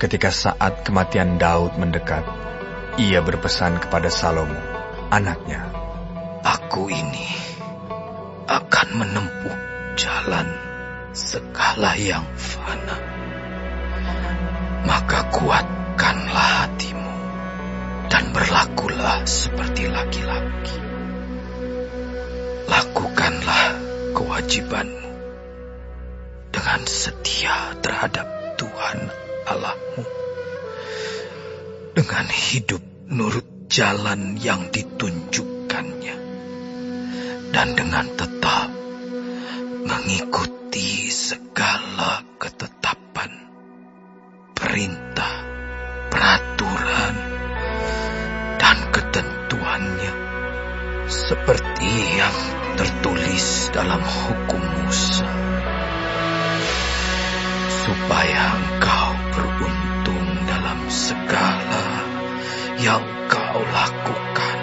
Ketika saat kematian Daud mendekat, ia berpesan kepada Salomo, anaknya, "Aku ini akan menempuh jalan segala yang fana. Maka kuatkanlah hatimu dan berlakulah seperti laki-laki. Lakukanlah kewajibanmu dengan setia terhadap Tuhan Allahmu, dengan hidup nurut jalan yang ditunjukkannya, dan dengan tetap mengikuti segala ketetapan, perintah, peraturan, dan ketentuannya, seperti yang tertulis dalam hukum Musa, supaya engkau beruntung dalam segala yang kau lakukan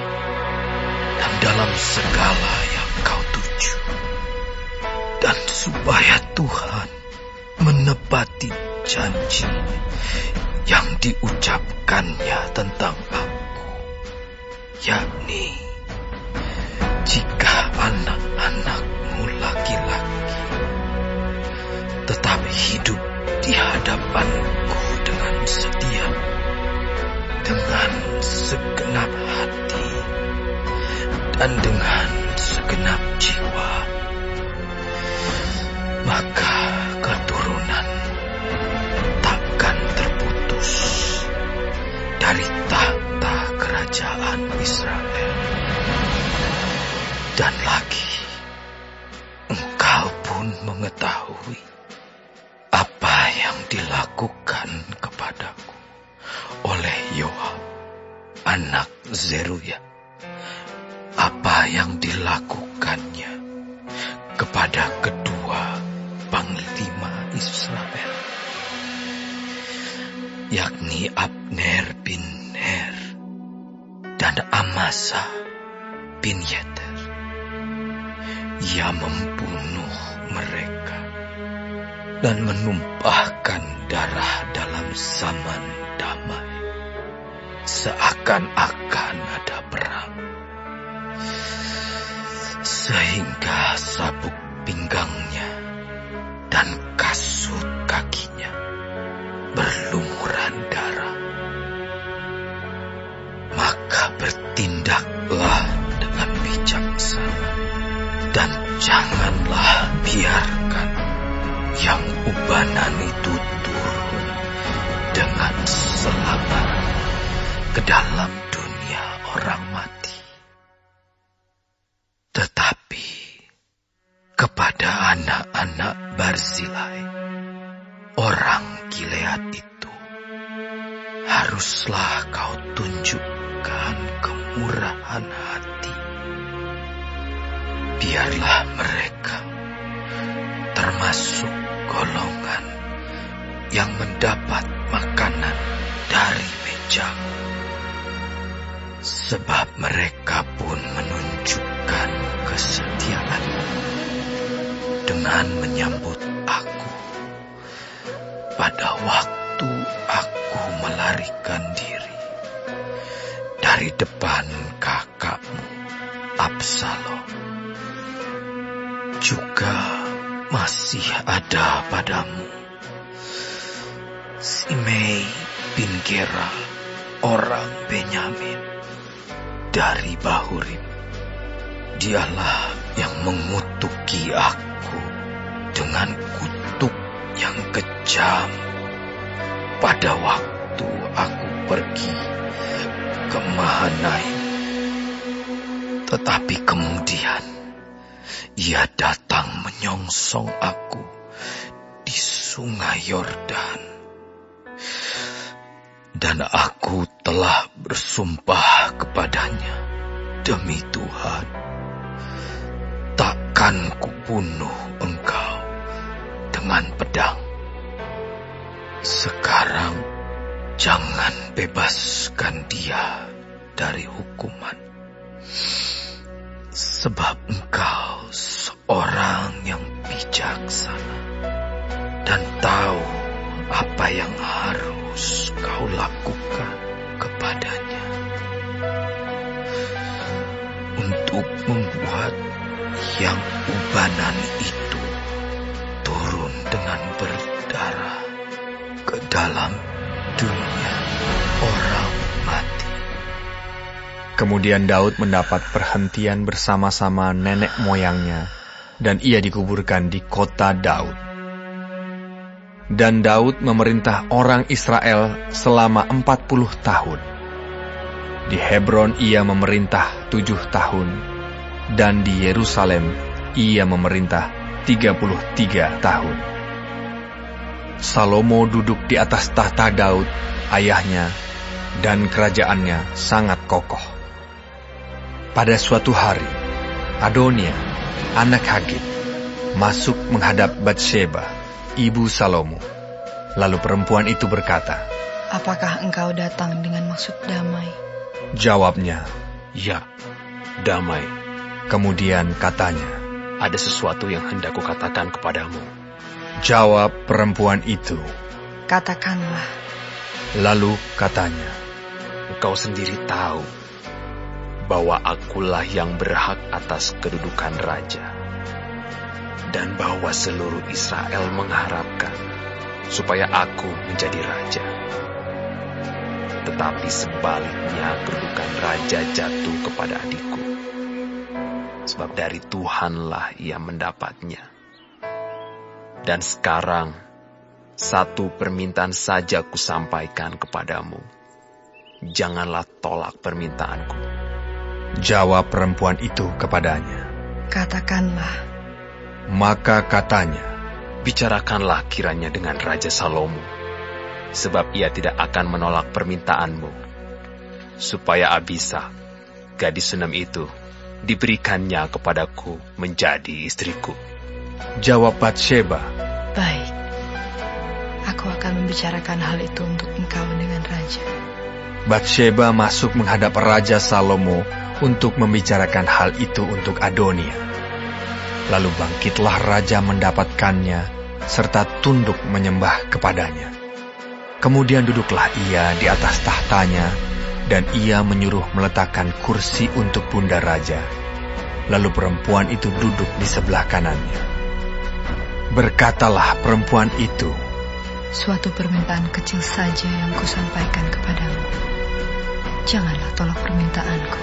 dan dalam segala yang kau tuju, dan supaya Tuhan menepati janji yang diucapkannya tentang aku, yakni jika anak-anakmu laki-laki tetap hidup di hadapanku dengan setia, dengan segenap hati, dan dengan segenap jiwa, maka keturunan takkan terputus dari tahta kerajaan Israel. Dan lagi, engkau pun mengetahui apa yang dilakukan kepadaku oleh Yoab, anak Zeruya, apa yang dilakukannya kepada kedua panglima Israel, yakni Abner bin Ner dan Amasa bin Yeter. Ia membunuh mereka dan menumpahkan darah dalam zaman damai, seakan-akan ada perang, sehingga sabuk pinggangnya dan kasut kakinya berlumuran darah. Maka bertindaklah dengan bijaksana, dan janganlah biarkan yang ubanan itu turun dengan selamat ke dalam dunia orang mati. Tetapi kepada anak-anak Barzilai, orang Gilead itu, haruslah kau tunjukkan kemurahan hati. Biarlah mereka termasuk golongan yang mendapat makanan dari mejamu, sebab mereka pun menunjukkan kesetiaan dengan menyambut aku pada waktu aku melarikan diri dari depan kakakmu Absalom. Juga masih ada padamu Simei bin Gera, orang Benyamin dari Bahurim. Dialah yang mengutuki aku dengan kutuk yang kejam pada waktu aku pergi ke Mahanaim. Tetapi kemudian ia datang menyongsong aku di sungai Yordan, dan aku telah bersumpah kepadanya, demi Tuhan, takkan kubunuh engkau dengan pedang. Sekarang jangan bebaskan dia dari hukuman, sebab engkau seorang yang bijaksana dan tahu apa yang harus harus kau lakukan kepadanya untuk membuat yang ubanan itu turun dengan berdarah ke dalam dunia orang mati. Kemudian Daud mendapat perhentian bersama-sama nenek moyangnya, dan ia dikuburkan di kota Daud. Dan Daud memerintah orang Israel selama 40 tahun. Di Hebron ia memerintah 7 tahun, dan di Yerusalem ia memerintah 33 tahun. Salomo duduk di atas tahta Daud, ayahnya, dan kerajaannya sangat kokoh. Pada suatu hari, Adonia, anak Hagit, masuk menghadap Batsheba, ibu Salomo. Lalu perempuan itu berkata, "Apakah engkau datang dengan maksud damai?" Jawabnya, "Ya, damai." Kemudian katanya, "Ada sesuatu yang hendak kukatakan kepadamu." Jawab perempuan itu, "Katakanlah." Lalu katanya, "Engkau sendiri tahu bahwa akulah yang berhak atas kedudukan raja, dan bahwa seluruh Israel mengharapkan supaya aku menjadi raja. Tetapi sebaliknya kedudukan raja jatuh kepada adikku, sebab dari Tuhanlah ia mendapatnya. Dan sekarang, satu permintaan saja kusampaikan kepadamu. Janganlah tolak permintaanku." Jawab perempuan itu kepadanya, "Katakanlah." Maka katanya, "Bicarakanlah kiranya dengan Raja Salomo, sebab ia tidak akan menolak permintaanmu, supaya Abisa, gadis Sunem itu, diberikannya kepadaku menjadi istriku." Jawab Batsheba, "Baik, aku akan membicarakan hal itu untuk engkau dengan raja." Batsheba masuk menghadap Raja Salomo untuk membicarakan hal itu untuk Adonia. Lalu bangkitlah raja mendapatkannya, serta tunduk menyembah kepadanya. Kemudian duduklah ia di atas tahtanya, dan ia menyuruh meletakkan kursi untuk bunda raja. Lalu perempuan itu duduk di sebelah kanannya. Berkatalah perempuan itu, "Suatu permintaan kecil saja yang kusampaikan kepadamu. Janganlah tolak permintaanku."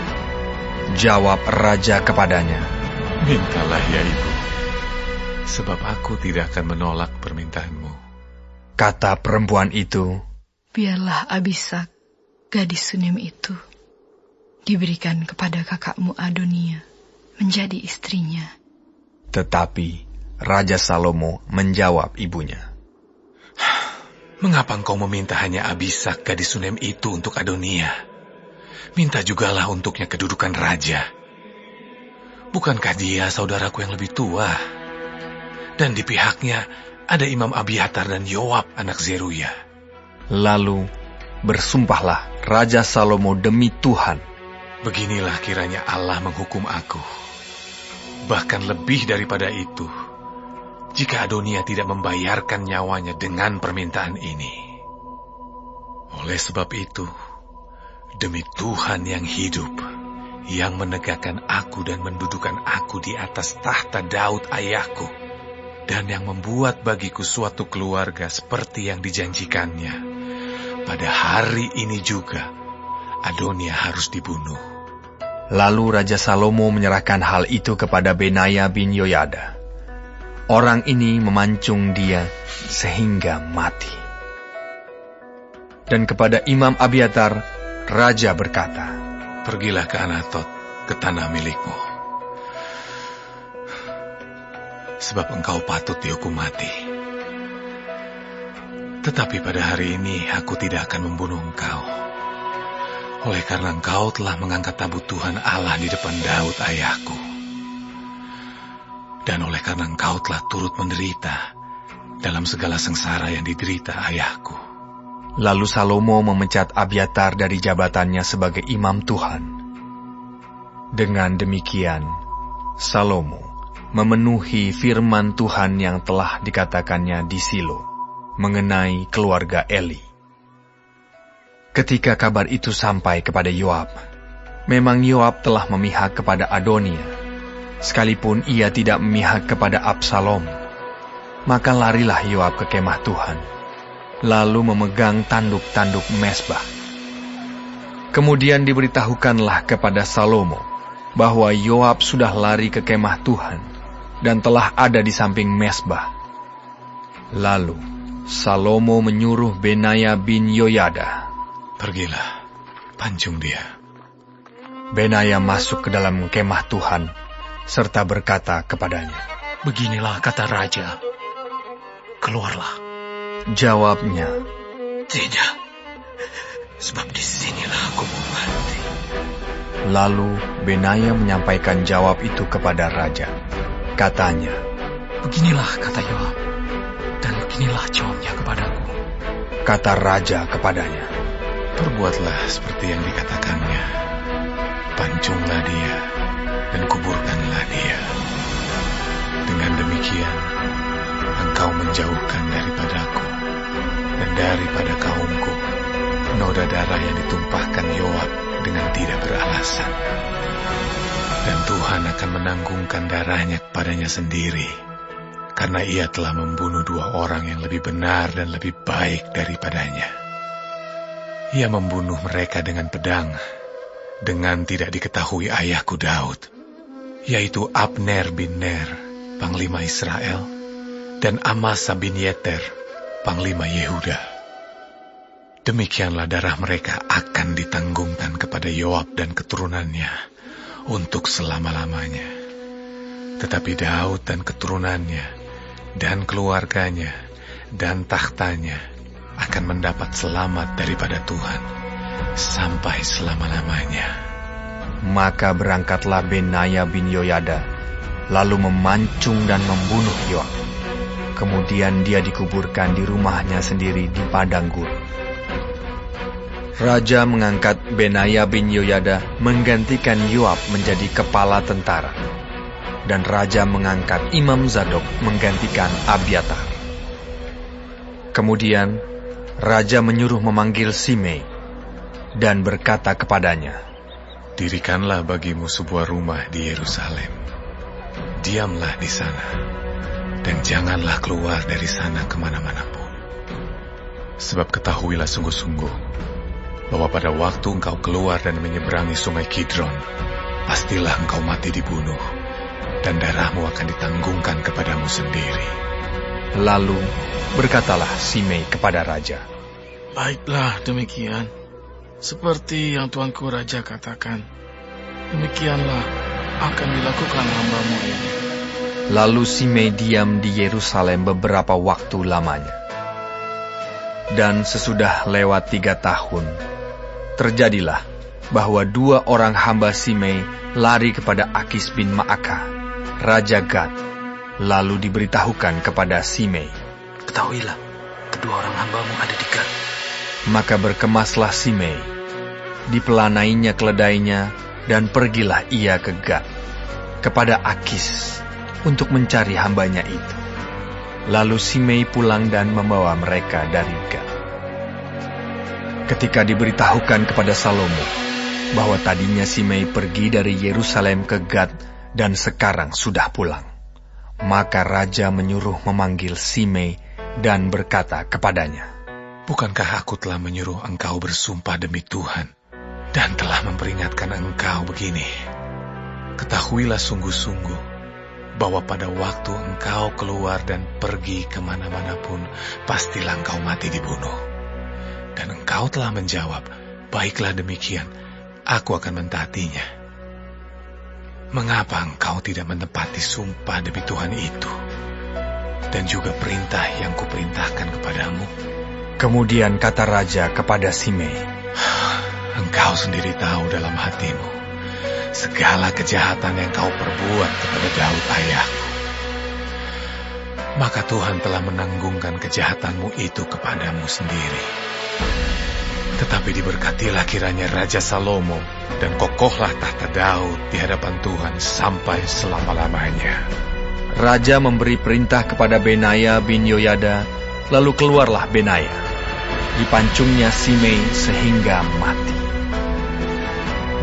Jawab raja kepadanya, "Mintalah ya ibu, sebab aku tidak akan menolak permintaanmu." Kata perempuan itu, "Biarlah Abisa, gadis Sunem itu, diberikan kepada kakakmu Adonia menjadi istrinya." Tetapi Raja Salomo menjawab ibunya, "Mengapa engkau meminta hanya Abisa, gadis Sunem itu untuk Adonia? Minta jugalah untuknya kedudukan raja. Bukankah dia saudaraku yang lebih tua? Dan di pihaknya ada Imam Abiatar dan Yoab anak Zeruya." Lalu bersumpahlah Raja Salomo demi Tuhan, "Beginilah kiranya Allah menghukum aku. Bahkan lebih daripada itu, jika Adonia tidak membayarkan nyawanya dengan permintaan ini. Oleh sebab itu, demi Tuhan yang hidup, yang menegakkan aku dan mendudukan aku di atas tahta Daud ayahku, dan yang membuat bagiku suatu keluarga seperti yang dijanjikannya, pada hari ini juga Adonia harus dibunuh." Lalu Raja Salomo menyerahkan hal itu kepada Benaya bin Yoyada. Orang ini memancung dia sehingga mati. Dan kepada Imam Abiatar, Raja berkata, "Pergilah ke Anatot, ke tanah milikmu. Sebab engkau patut dihukum mati. Tetapi pada hari ini aku tidak akan membunuh engkau, oleh karena engkau telah mengangkat tabut Tuhan Allah di depan Daud ayahku. Dan oleh karena engkau telah turut menderita dalam segala sengsara yang diderita ayahku." Lalu Salomo memecat Abiatar dari jabatannya sebagai imam Tuhan. Dengan demikian, Salomo memenuhi firman Tuhan yang telah dikatakannya di Silo mengenai keluarga Eli. Ketika kabar itu sampai kepada Yoab, memang Yoab telah memihak kepada Adonia, sekalipun ia tidak memihak kepada Absalom. Maka larilah Yoab ke kemah Tuhan, lalu memegang tanduk-tanduk mezbah. Kemudian diberitahukanlah kepada Salomo bahwa Yoab sudah lari ke kemah Tuhan dan telah ada di samping mezbah. Lalu Salomo menyuruh Benaya bin Yoyada, "Pergilah, pancung dia." Benaya masuk ke dalam kemah Tuhan serta berkata kepadanya, "Beginilah kata raja, keluarlah." Jawabnya, "Tidak, sebab disinilah aku mau mati." Lalu Benaya menyampaikan jawab itu kepada raja. Katanya, "Beginilah kata Yoab, dan beginilah jawabnya kepadaku." Kata raja kepadanya, "Perbuatlah seperti yang dikatakannya. Pancunglah dia dan kuburkanlah dia. Dengan demikian, engkau menjauhkan daripadaku dan daripada kaumku noda darah yang ditumpahkan Yoab dengan tidak beralasan. Dan Tuhan akan menanggungkan darahnya kepadanya sendiri, karena ia telah membunuh 2 orang yang lebih benar dan lebih baik daripadanya. Ia membunuh mereka dengan pedang, dengan tidak diketahui ayahku Daud, yaitu Abner bin Ner, panglima Israel, dan Amasa bin Yeter, panglima Yehuda. Demikianlah darah mereka akan ditanggungkan kepada Yoab dan keturunannya untuk selama-lamanya. Tetapi Daud dan keturunannya dan keluarganya dan tahtanya akan mendapat selamat daripada Tuhan sampai selama-lamanya." Maka berangkatlah Benaya bin Yoyada, lalu memancung dan membunuh Yoab. Kemudian dia dikuburkan di rumahnya sendiri di padang gurun. Raja mengangkat Benaya bin Yoyada menggantikan Yoab menjadi kepala tentara, dan raja mengangkat Imam Zadok menggantikan Abiatar. Kemudian raja menyuruh memanggil Simei dan berkata kepadanya, "Dirikanlah bagimu sebuah rumah di Yerusalem. Diamlah di sana, dan janganlah keluar dari sana kemana-mana pun. Sebab ketahuilah sungguh-sungguh, bahwa pada waktu engkau keluar dan menyeberangi sungai Kidron, pastilah engkau mati dibunuh, dan darahmu akan ditanggungkan kepadamu sendiri." Lalu berkatalah Simei kepada raja, "Baiklah demikian, seperti yang tuanku raja katakan, demikianlah akan dilakukan hamba-Mu ini." Lalu Simei diam di Yerusalem beberapa waktu lamanya. Dan sesudah lewat 3 tahun, terjadilah bahwa 2 orang hamba Simei lari kepada Akis bin Maaka, Raja Gad, lalu diberitahukan kepada Simei, "Ketahuilah, kedua orang hamba-Mu ada di Gad." Maka berkemaslah Simei, dipelanainya keledainya, dan pergilah ia ke Gad, kepada Akis, untuk mencari hambanya itu. Lalu Simei pulang dan membawa mereka dari Gad. Ketika diberitahukan kepada Salomo bahwa tadinya Simei pergi dari Yerusalem ke Gad dan sekarang sudah pulang, maka raja menyuruh memanggil Simei dan berkata kepadanya, "Bukankah aku telah menyuruh engkau bersumpah demi Tuhan, dan telah memperingatkan engkau begini? Ketahuilah sungguh-sungguh, bahwa pada waktu engkau keluar dan pergi kemana-mana pun, pastilah engkau mati dibunuh. Dan engkau telah menjawab, baiklah demikian, aku akan mentaatinya. Mengapa engkau tidak menepati sumpah demi Tuhan itu, dan juga perintah yang kuperintahkan kepadamu?" Kemudian kata raja kepada Simei, "Engkau sendiri tahu dalam hatimu segala kejahatan yang kau perbuat kepada Daud ayahku. Maka Tuhan telah menanggungkan kejahatanmu itu kepadamu sendiri. Tetapi diberkatilah kiranya Raja Salomo, dan kokohlah tahta Daud di hadapan Tuhan sampai selama-lamanya." Raja memberi perintah kepada Benaya bin Yoyada, lalu keluarlah Benaya. dipancungnya Simei sehingga mati.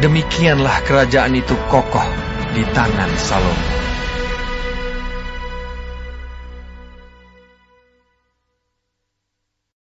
Demikianlah kerajaan itu kokoh di tangan Salomo.